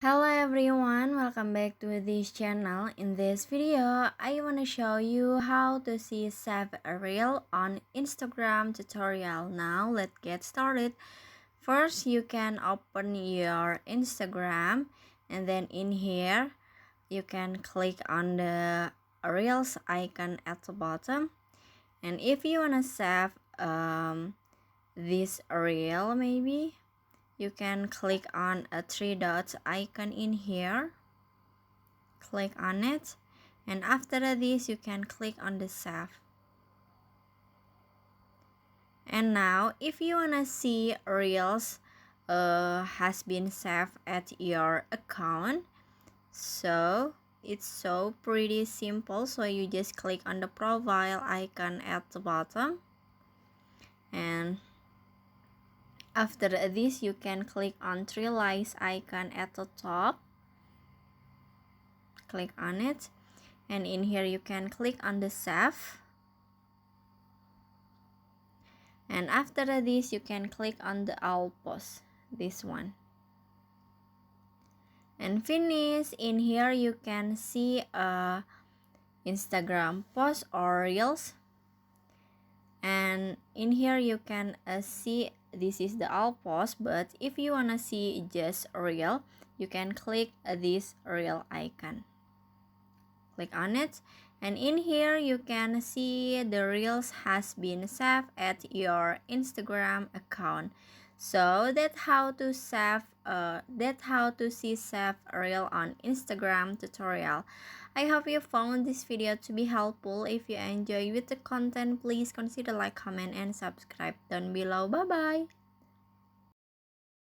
Hello everyone, welcome back to this channel. In this video, I want to show you how to see save a reel on Instagram tutorial. Now let's get started. First, you can open your Instagram and then in here, you can click on the reels icon at the bottom. And if you want to save this reel maybe, you can click on a three dots icon in here, click on it, and after this you can click on the save. And now if you wanna see reels has been saved at your account, so it's so pretty simple. So you just click on the profile icon at the bottom, and after this you can click on three lines icon at the top, click on it, and in here you can click on the save, and after this you can click on the all post, this one, and finish. In here you can see Instagram post or reels, and in here you can see this is the all post, but if you wanna see just reel, you can click this reel icon, click on it, and in here you can see the reels has been saved at your Instagram account. So that's how to see save reel on Instagram tutorial. I hope you found this video to be helpful. If you enjoy with the content, please consider like, comment, and subscribe down below. Bye bye.